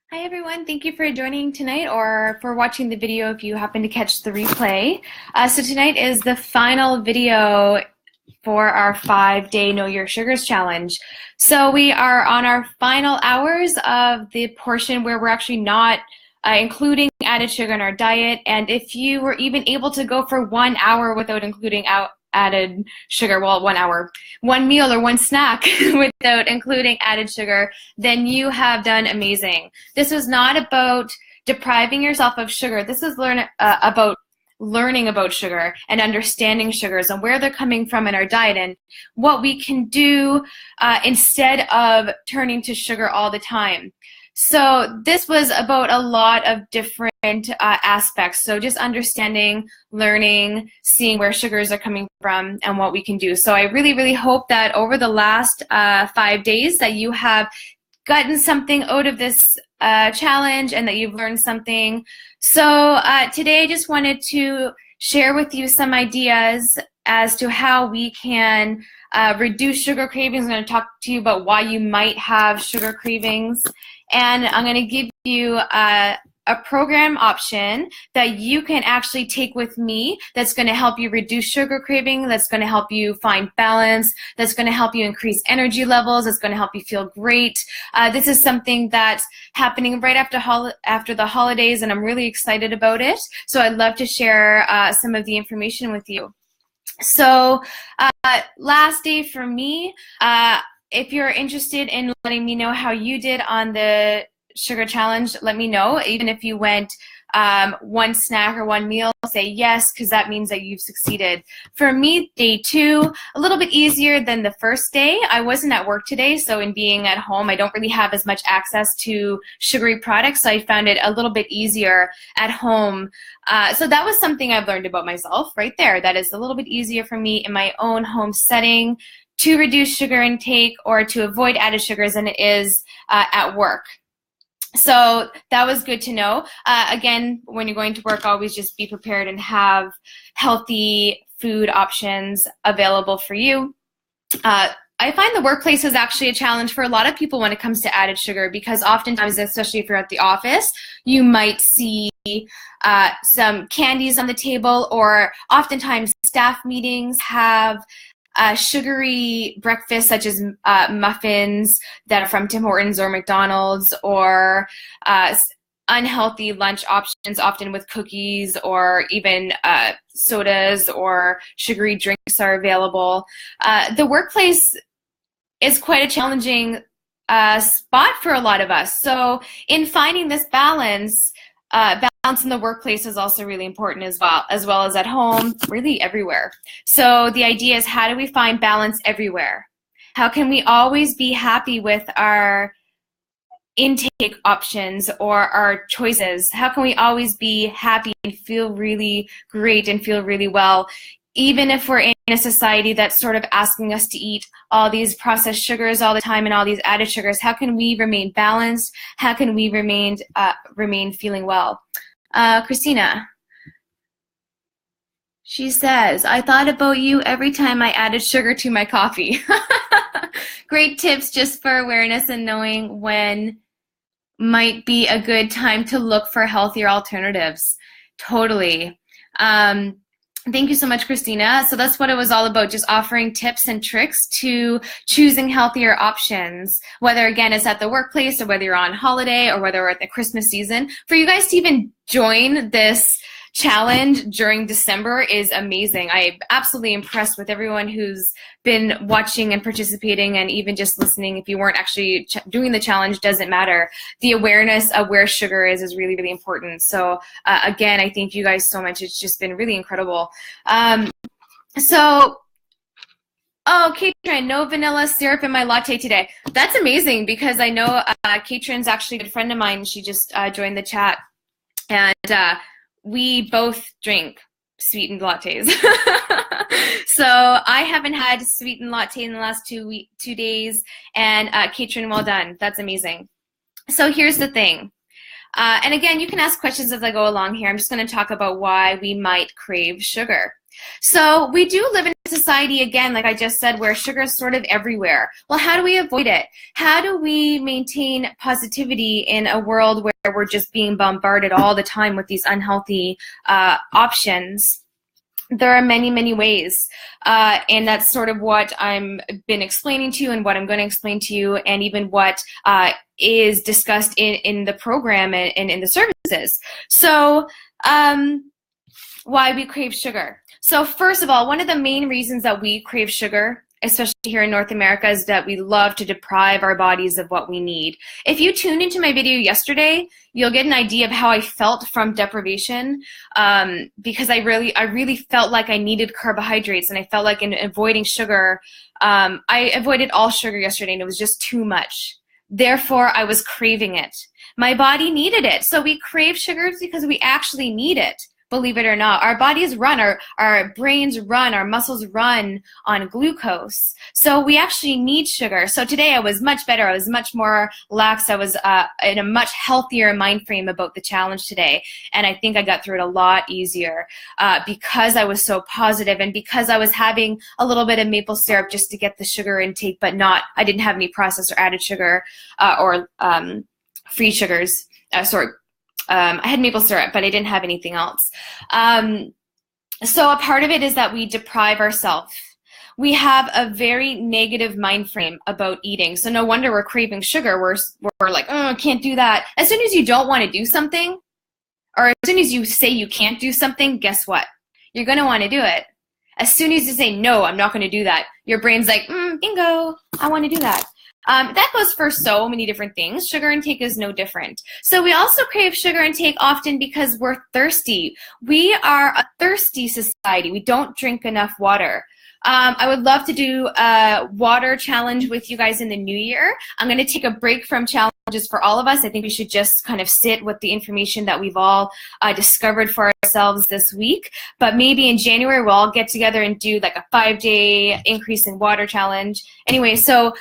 Hi everyone, thank you for joining tonight or for watching the video if you happen to catch the replay. So tonight is the final video for our 5-day Know Your Sugars challenge. So we are on our final hours of the portion where we're actually not including added sugar in our diet, and if you were even able to go for 1 hour without including added sugar, well, 1 hour, one meal or one snack without including added sugar, then you have done amazing. This is not about depriving yourself of sugar. This is about learning about sugar and understanding sugars and where they're coming from in our diet and what we can do instead of turning to sugar all the time. So this was about a lot of different aspects. So just understanding, learning, seeing where sugars are coming from and what we can do. So I really, really hope that over the last 5 days that you have gotten something out of this challenge and that you've learned something. So today I just wanted to share with you some ideas as to how we can reduce sugar cravings. I'm going to talk to you about why you might have sugar cravings. And I'm going to give you a program option that you can actually take with me that's going to help you reduce sugar craving, that's going to help you find balance, that's going to help you increase energy levels, that's going to help you feel great. This is something that's happening right after the holidays, and I'm really excited about it. So I'd love to share some of the information with you. So last day for me, if you're interested in letting me know how you did on the sugar challenge, let me know. Even if you went one snack or one meal, say yes, because that means that you've succeeded. For me, day 2, a little bit easier than the first day. I wasn't at work today, so in being at home, I don't really have as much access to sugary products, so I found it a little bit easier at home. So that was something I've learned about myself right there. That is a little bit easier for me in my own home setting to reduce sugar intake or to avoid added sugars than it is at work. So that was good to know. Again, when you're going to work, always just be prepared and have healthy food options available for you. I find the workplace is actually a challenge for a lot of people when it comes to added sugar, because oftentimes, especially if you're at the office, you might see some candies on the table, or oftentimes staff meetings have sugary breakfast, such as muffins that are from Tim Hortons or McDonald's, or unhealthy lunch options, often with cookies or even sodas or sugary drinks are available. The workplace is quite a challenging spot for a lot of us. So in finding this balance, balance in the workplace is also really important as well as at home, really everywhere. So the idea is, how do we find balance everywhere? How can we always be happy with our intake options or our choices? How can we always be happy and feel really great and feel really well, even if we're in a society that's sort of asking us to eat all these processed sugars all the time and all these added sugars? How can we remain balanced? How can we remain feeling well? Christina, she says, I thought about you every time I added sugar to my coffee. Great tips just for awareness and knowing when might be a good time to look for healthier alternatives. Totally. Thank you so much, Christina. So that's what it was all about, just offering tips and tricks to choosing healthier options, whether, again, it's at the workplace or whether you're on holiday or whether we're at the Christmas season. For you guys to even join this challenge during December is amazing. I'm absolutely impressed with everyone who's been watching and participating, and even just listening. If you weren't actually doing the challenge, doesn't matter. The awareness of where sugar is really, really important. So again, I thank you guys so much. It's just been really incredible. Oh, Katrin, no vanilla syrup in my latte today. That's amazing, because I know Katrin's actually a good friend of mine. She just joined the chat, and we both drink sweetened lattes. So I haven't had sweetened latte in the last 2 days, and Katrin, well done. That's amazing. So here's the thing. And again, you can ask questions as I go along here. I'm just going to talk about why we might crave sugar. So we do live in society, again, like I just said, where sugar is sort of everywhere. Well, how do we avoid it? How do we maintain positivity in a world where we're just being bombarded all the time with these unhealthy options? There are many, many ways, and that's sort of what I've been explaining to you and what I'm going to explain to you, and even what is discussed in the program and in the services. So why we crave sugar. So first of all, one of the main reasons that we crave sugar, especially here in North America, is that we love to deprive our bodies of what we need. If you tuned into my video yesterday, you'll get an idea of how I felt from deprivation, because I really felt like I needed carbohydrates, and I felt like in avoiding sugar, I avoided all sugar yesterday, and it was just too much. Therefore, I was craving it. My body needed it. So we crave sugars because we actually need it. Believe it or not, our bodies run, our brains run, our muscles run on glucose. So we actually need sugar. So today I was much better. I was much more lax. I was in a much healthier mind frame about the challenge today. And I think I got through it a lot easier because I was so positive, and because I was having a little bit of maple syrup just to get the sugar intake, but I didn't have any processed or added sugar or free sugars. I had maple syrup, but I didn't have anything else. So a part of it is that we deprive ourselves. We have a very negative mind frame about eating. So no wonder we're craving sugar. We're like, oh, I can't do that. As soon as you don't want to do something, or as soon as you say you can't do something, guess what? You're going to want to do it. As soon as you say, no, I'm not going to do that, your brain's like, bingo, I want to do that. That goes for so many different things. Sugar intake is no different. So we also crave sugar intake often because we're thirsty. We are a thirsty society. We don't drink enough water. I would love to do a water challenge with you guys in the new year. I'm going to take a break from challenges for all of us. I think we should just kind of sit with the information that we've all discovered for ourselves this week. But maybe in January, we'll all get together and do like a 5-day increase in water challenge. Anyway, so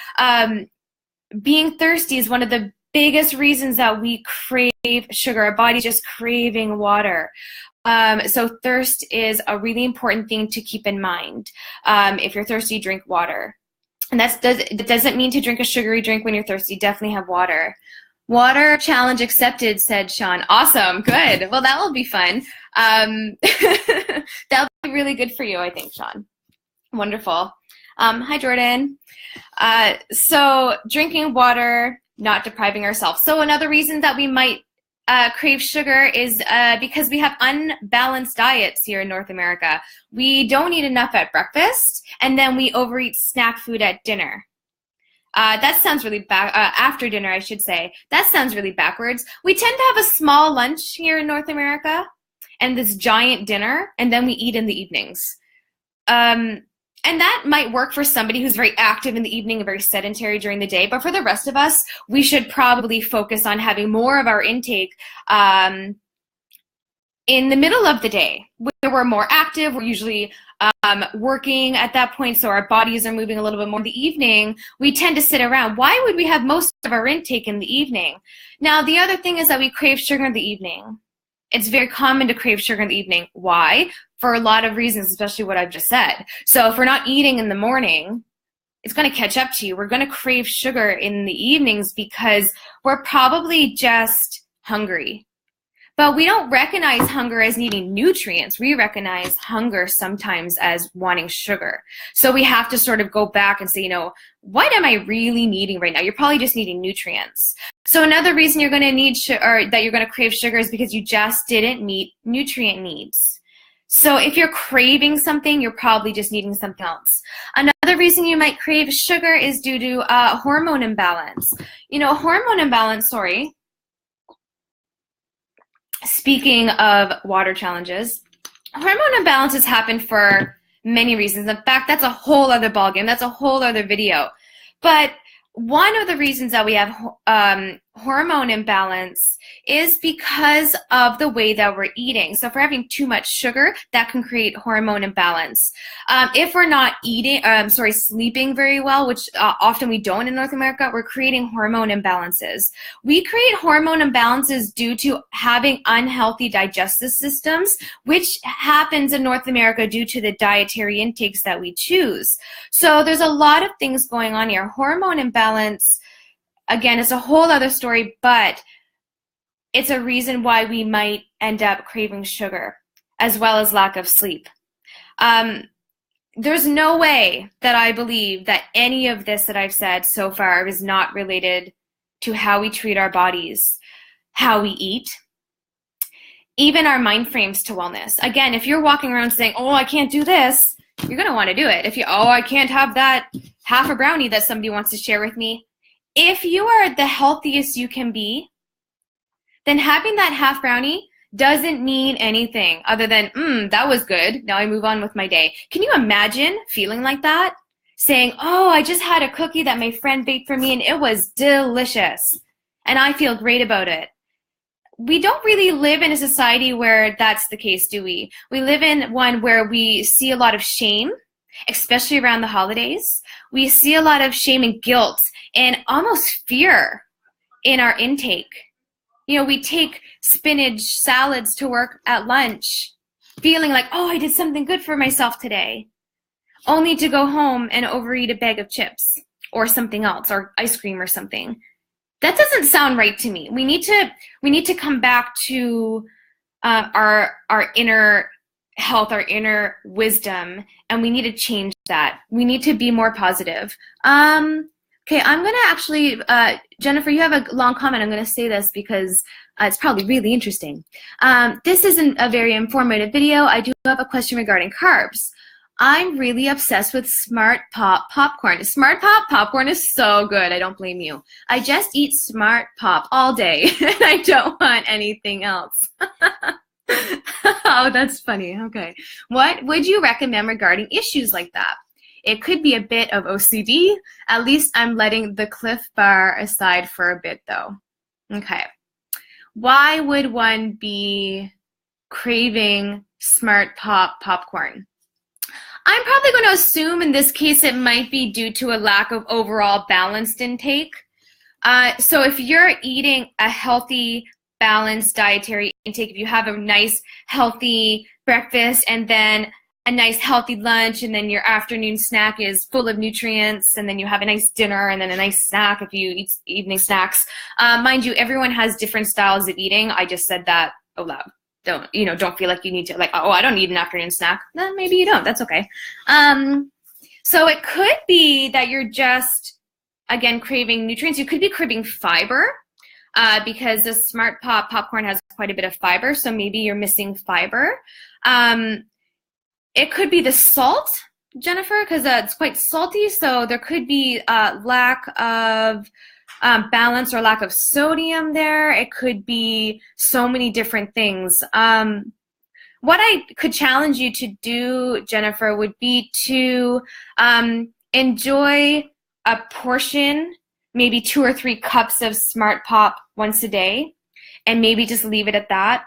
being thirsty is one of the biggest reasons that we crave sugar. Our body's just craving water. So thirst is a really important thing to keep in mind. If you're thirsty, drink water. And that doesn't mean to drink a sugary drink when you're thirsty. Definitely have water. Water challenge accepted, said Sean. Awesome, good. Well, that will be fun. That'll be really good for you, I think, Sean. Wonderful. Hi, Jordan. So drinking water, not depriving ourselves. So another reason that we might crave sugar is because we have unbalanced diets here in North America. We don't eat enough at breakfast, and then we overeat snack food at dinner. That sounds really after dinner, I should say. That sounds really backwards. We tend to have a small lunch here in North America and this giant dinner, and then we eat in the evenings. And that might work for somebody who's very active in the evening and very sedentary during the day. But for the rest of us, we should probably focus on having more of our intake in the middle of the day, where we're more active. We're usually working at that point, so our bodies are moving a little bit more. In the evening, we tend to sit around. Why would we have most of our intake in the evening? Now, the other thing is that we crave sugar in the evening. It's very common to crave sugar in the evening. Why? For a lot of reasons, especially what I've just said. So if we're not eating in the morning, it's going to catch up to you. We're going to crave sugar in the evenings because we're probably just hungry. But we don't recognize hunger as needing nutrients. We recognize hunger sometimes as wanting sugar. So we have to sort of go back and say, you know, what am I really needing right now? You're probably just needing nutrients. So another reason you're going to need or that you're going to crave sugar is because you just didn't meet nutrient needs. So if you're craving something, you're probably just needing something else. Another reason you might crave sugar is due to hormone imbalance. You know, hormone imbalance, speaking of water challenges, hormone imbalances happen for many reasons. In fact, that's a whole other ballgame. That's a whole other video. But one of the reasons that we have hormone imbalance is because of the way that we're eating. So if we're having too much sugar, that can create hormone imbalance. If we're not sleeping very well, which often we don't in North America, we're creating hormone imbalances. We create hormone imbalances due to having unhealthy digestive systems, which happens in North America due to the dietary intakes that we choose. So there's a lot of things going on here. Hormone imbalance, again, it's a whole other story, but it's a reason why we might end up craving sugar, as well as lack of sleep. There's no way that I believe that any of this that I've said so far is not related to how we treat our bodies, how we eat, even our mind frames to wellness. Again, if you're walking around saying, oh, I can't do this, you're going to want to do it. If I can't have that half a brownie that somebody wants to share with me. If you are the healthiest you can be, then having that half brownie doesn't mean anything other than, that was good. Now I move on with my day. Can you imagine feeling like that? Saying, oh, I just had a cookie that my friend baked for me and it was delicious. And I feel great about it. We don't really live in a society where that's the case, do we? We live in one where we see a lot of shame, especially around the holidays. We see a lot of shame and guilt and almost fear in our intake. You know, we take spinach salads to work at lunch, feeling like, oh, I did something good for myself today, only to go home and overeat a bag of chips or something else, or ice cream or something. That doesn't sound right to me. We need to come back to our inner health, our inner wisdom, and we need to change that. We need to be more positive. Okay, I'm going to actually, Jennifer, you have a long comment. I'm going to say this because it's probably really interesting. This isn't a very informative video. I do have a question regarding carbs. I'm really obsessed with Smart Pop popcorn. Smart Pop popcorn is so good. I don't blame you. I just eat Smart Pop all day, and I don't want anything else. Oh, that's funny. Okay. What would you recommend regarding issues like that? It could be a bit of OCD. At least I'm letting the Cliff Bar aside for a bit, though. Okay. Why would one be craving Smart Pop popcorn? I'm probably going to assume in this case it might be due to a lack of overall balanced intake. So if you're eating a healthy, balanced dietary intake, if you have a nice, healthy breakfast and then a nice healthy lunch, and then your afternoon snack is full of nutrients, and then you have a nice dinner and then a nice snack if you eat evening snacks. Mind you, everyone has different styles of eating. I just said that out loud. Don't feel like you need to, like, oh, I don't need an afternoon snack. Then maybe you don't. That's okay. So it could be that you're just, again, craving nutrients. You could be craving fiber because the Smart Pop popcorn has quite a bit of fiber, so maybe you're missing fiber. It could be the salt, Jennifer, because it's quite salty, so there could be lack of balance or lack of sodium there. It could be so many different things. What I could challenge you to do, Jennifer, would be to enjoy a portion, maybe 2 or 3 cups of Smart Pop once a day, and maybe just leave it at that.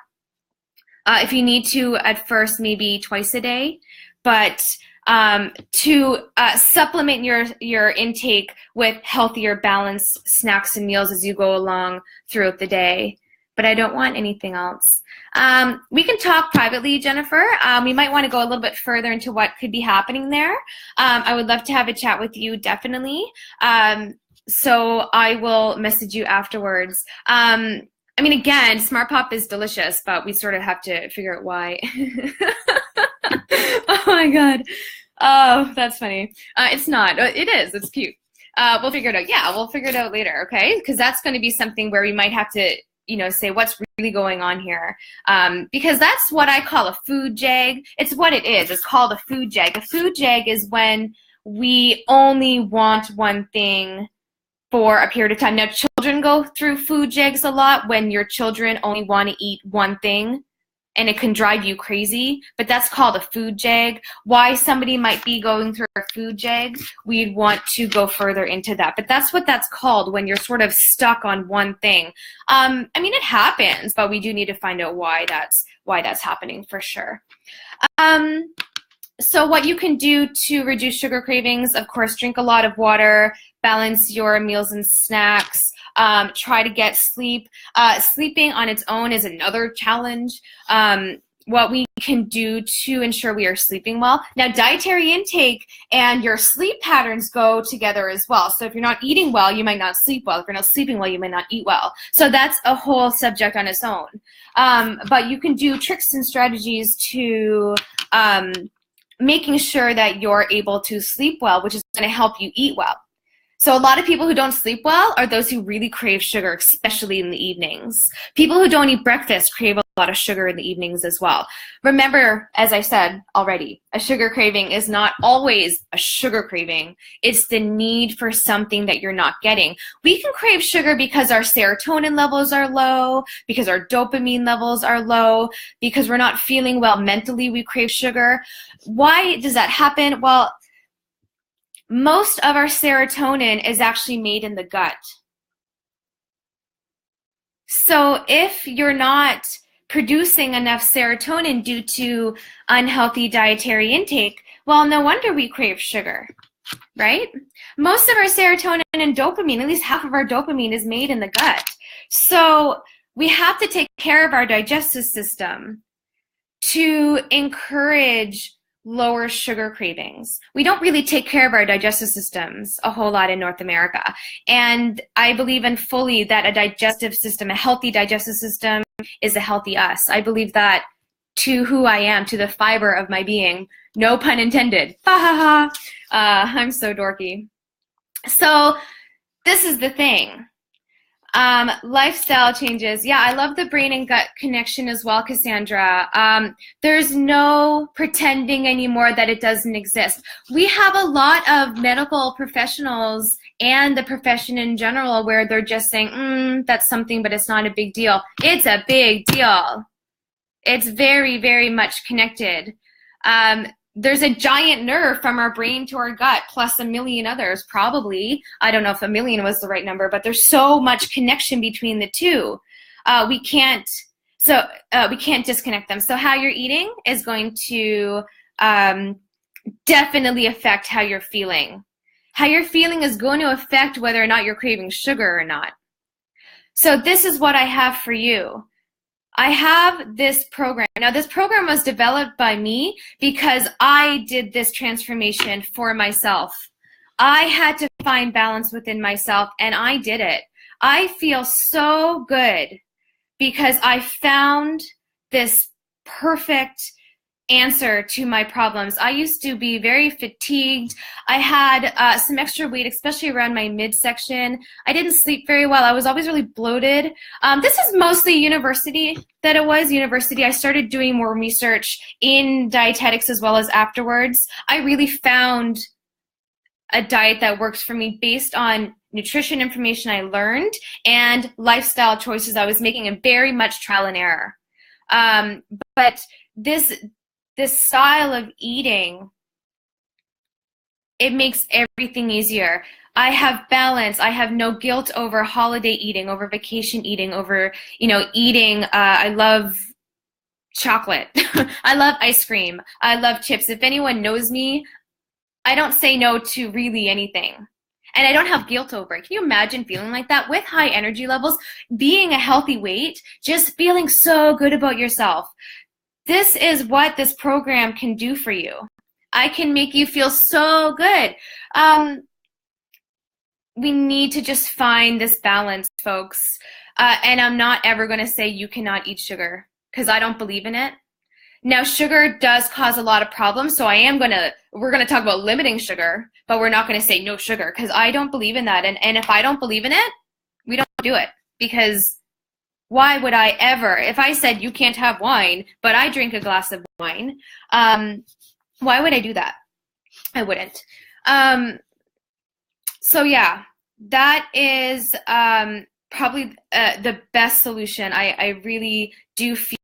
If you need to, at first, maybe twice a day, but to supplement your intake with healthier, balanced snacks and meals as you go along throughout the day. But I don't want anything else. We can talk privately, Jennifer. We might want to go a little bit further into what could be happening there. I would love to have a chat with you, definitely. So I will message you afterwards. I mean, again, Smart Pop is delicious, but we sort of have to figure out why. Oh my God. Oh, that's funny. It's not. It is. It's cute. We'll figure it out. Yeah, we'll figure it out later, okay? Because that's going to be something where we might have to, say what's really going on here. Because that's what I call a food jag. It's what it is. It's called a food jag. A food jag is when we only want one thing for a period of time. Now, children go through food jags a lot when your children only want to eat one thing and it can drive you crazy, but that's called a food jag. Why somebody might be going through a food jag, we'd want to go further into that. But that's what that's called when you're sort of stuck on one thing. I mean, it happens, but we do need to find out why that's happening for sure. So what you can do to reduce sugar cravings, of course, drink a lot of water, balance your meals and snacks, try to get sleep. Sleeping on its own is another challenge. What we can do to ensure we are sleeping well. Now, dietary intake and your sleep patterns go together as well. So if you're not eating well, you might not sleep well. If you're not sleeping well, you might not eat well. So that's a whole subject on its own. But you can do tricks and strategies to making sure that you're able to sleep well, which is going to help you eat well. So a lot of people who don't sleep well are those who really crave sugar, especially in the evenings. People who don't eat breakfast crave a lot of sugar in the evenings as well. Remember, as I said already, a sugar craving is not always a sugar craving. It's the need for something that you're not getting. We can crave sugar because our serotonin levels are low, because our dopamine levels are low, because we're not feeling well mentally, we crave sugar. Why does that happen? Well, most of our serotonin is actually made in the gut. So if you're not producing enough serotonin due to unhealthy dietary intake, well, no wonder we crave sugar, right? Most of our serotonin and dopamine, at least half of our dopamine, is made in the gut. So we have to take care of our digestive system to encourage lower sugar cravings. We don't really take care of our digestive systems a whole lot in North America. And I believe in fully that a digestive system, a healthy digestive system, is a healthy us. I believe that to who I am, to the fiber of my being. No pun intended. Ha ha ha. I'm so dorky. So this is the thing. Lifestyle changes. Yeah, I love the brain and gut connection as well, Cassandra. There's no pretending anymore that it doesn't exist. We have a lot of medical professionals and the profession in general where they're just saying, that's something, but it's not a big deal. It's a big deal. It's very, very much connected. There's a giant nerve from our brain to our gut, plus a million others, probably. I don't know if a million was the right number, but there's so much connection between the two. We can't disconnect them. So how you're eating is going to definitely affect how you're feeling. How you're feeling is going to affect whether or not you're craving sugar or not. So this is what I have for you. I have this program. Now, this program was developed by me because I did this transformation for myself. I had to find balance within myself, and I did it. I feel so good because I found this perfect answer to my problems. I used to be very fatigued. I had some extra weight, especially around my midsection. I didn't sleep very well. I was always really bloated. This is mostly university that it was. University, I started doing more research in dietetics as well as afterwards. I really found a diet that works for me based on nutrition information I learned and lifestyle choices I was making, and very much trial and error. But this style of eating, it makes everything easier. I have balance. I have no guilt over holiday eating, over vacation eating, over, eating. I love chocolate. I love ice cream. I love chips. If anyone knows me, I don't say no to really anything. And I don't have guilt over it. Can you imagine feeling like that with high energy levels, being a healthy weight, just feeling so good about yourself? This is what this program can do for you. I can make you feel so good. We need to just find this balance, folks. And I'm not ever going to say you cannot eat sugar because I don't believe in it. Now, sugar does cause a lot of problems, so we're going to talk about limiting sugar, but we're not going to say no sugar because I don't believe in that. And if I don't believe in it, we don't do it, because why would I ever, if I said you can't have wine, but I drink a glass of wine, why would I do that? I wouldn't. So yeah, that is probably the best solution. I really do feel